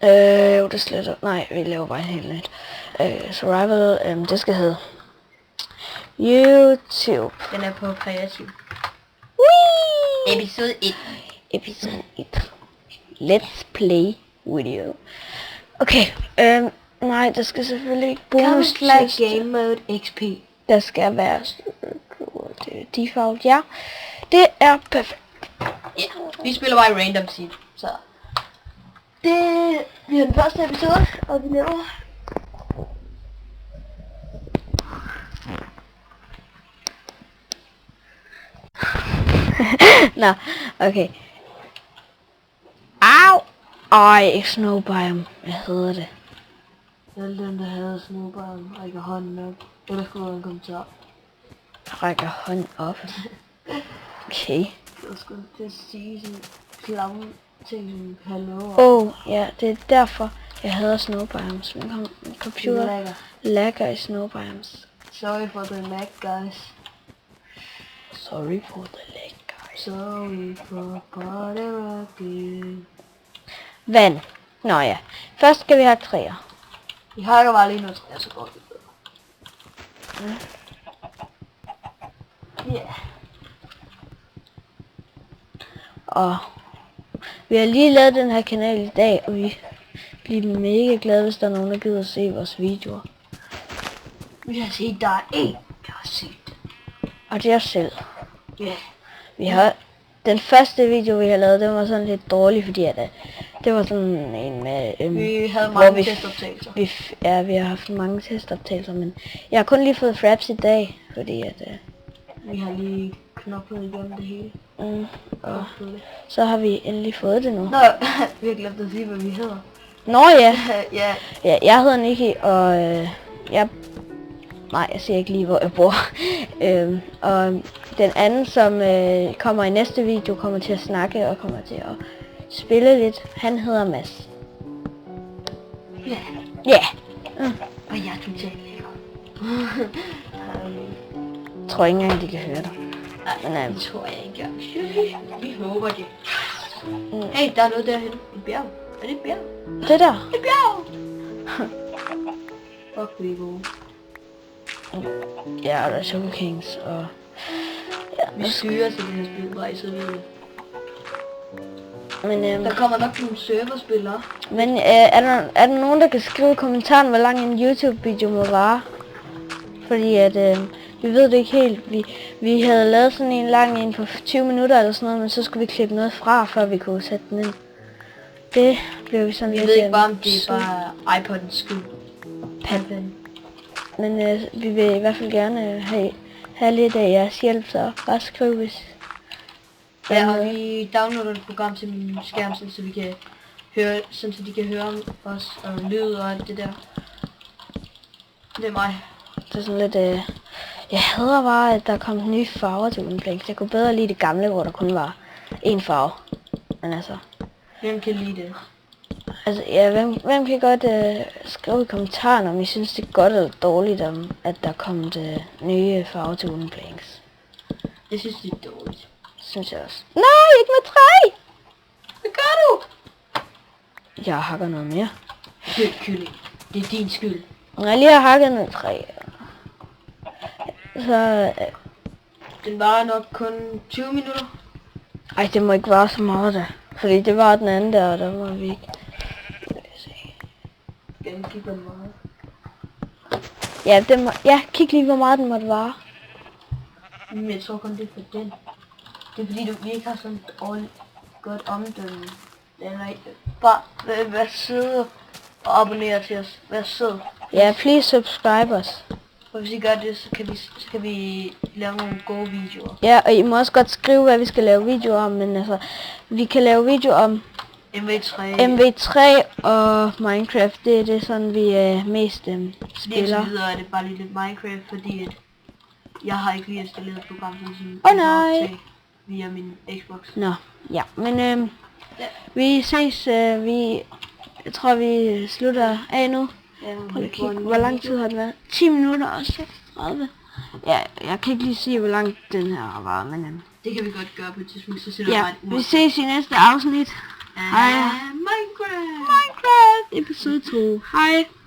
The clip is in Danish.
Jo, det sletter. Nej, vi laver bare helt nyt. Survival, det skal hedde YouTube. Den er på kreativ. Whee! Episode 1. Episode 1. Let's play video. Okay, nej, der skal selvfølgelig ikke bonus Game Mode XP. Der skal være default, ja. Det er perfekt. Ja, vi spiller bare i random seed, så. Det bliver den første episode, og vi laver nå, okay. Au! Ej, ikke snowbiome. Hvad hedder det? Selv den, der havde snowbiome, rækker hånden op. Eller skriver en kommentar. Rækker hånden op. Okay. Jeg skulle til at sige sådan klamme ting, hallo. Ja, det er derfor, jeg hader snowbiomes. Min computer lagger i snowbiomes. Sorry for the lag, guys. Sorry for the lag, guys. Sorry for whatever again. Vand. Nå ja. Først skal vi have træer. Vi hakker bare lige noget træer, så går det bedre. Ja. Og vi har lige lavet den her kanal i dag, og vi bliver mega glade, hvis der er nogen, der gider at se vores videoer. Vi har set, der er en, der har set det. Og det er os selv. Ja. Vi har den første video, vi har lavet, den var sådan lidt dårlig, fordi at, det var sådan en med... vi havde mange testoptagelser. Vi har haft mange testoptagelser, men jeg har kun lige fået fraps i dag, fordi at... vi har lige knoklet igennem det hele. Og så har vi endelig fået det nu. Nå, vi har glemt at sige, hvad vi hedder. Nå ja. Ja. Ja, jeg hedder Nikki, og nej, jeg siger ikke lige, hvor jeg bor. Og den anden, som kommer i næste video, kommer til at snakke og kommer til at spille lidt. Han hedder Mads. Ja. Ja. Og jeg er totalt lækker. Tror ikke engang, de kan høre dig. Nej, det tror jeg ikke. Vi håber det. Hey, der er noget derhen. Et bjerg. Er det et bjerg? Det der? Et bjerg! Fuck, vi er gode. Ja, og der er Sugar Kings, og... Ja, vi styrer til det her spil, bare i så videre. Men, der kommer nok nogle serverspillere. Men er der nogen, der kan skrive i kommentaren, hvor lang en YouTube-video må vare? Fordi at... vi ved det ikke helt. Vi havde lavet sådan en lang en på 20 minutter eller sådan noget, men så skulle vi klippe noget fra, før vi kunne sætte den ind. Det blev vi sådan lidt... Vi ved ikke bare, om det er bare iPod'ens skyld. Pappen. Men vi vil i hvert fald gerne have lidt af jeres hjælp, så bare skriv hvis... Ja, og vi downloader et program til min skærm, så vi kan høre, så de kan høre os og lyd og alt det der. Det er mig. Det er sådan lidt... jeg hader bare, at der kom nye farver til Unplanks. Jeg kunne bedre lide det gamle, hvor der kun var én farve. Men altså... Hvem kan lide det? Altså, ja, hvem kan godt skrive i kommentaren, om I synes, det er godt eller dårligt, om at der er kommet nye farver til Unplanks. Jeg synes, det er dårligt. Synes jeg også. Nej, ikke med træ! Hvad gør du? Jeg hakker noget mere. Kylling. Det er din skyld. Jeg lige har hakket noget træ. Så... den var nok kun 20 minutter. Ej, det må ikke være så meget der. Fordi det var den anden der, og der må vi ikke... Skal den kigge, hvor meget? Ja, kig lige, hvor meget den måtte vare. Men jeg tror kun, det er for den. Det er fordi, vi ikke har sådan et godt omdømme. Den er bare vær sød og abonnere til os. Vær sød. Ja, please subscribe os. Og hvis I gør det, så kan vi lave nogle gode videoer. Ja, og I må også godt skrive, hvad vi skal lave videoer om, men altså, vi kan lave videoer om MV3 og Minecraft. Det er det sådan, vi mest spiller. Indtil videre er det bare lige lidt Minecraft, fordi at jeg har ikke lige installeret et program, som nej. Via min Xbox. Nå, ja, men vi ses, jeg tror vi slutter af nu. Prøv at kigge, hvor lang tid har det været? 10 minutter og 36. Ja, jeg kan ikke lige sige, hvor lang den her var, men... det kan vi godt gøre på et tidspunkt, så sætter jeg bare et ord. Vi ses i næste afsnit. Minecraft! Minecraft! episode 2. Hej!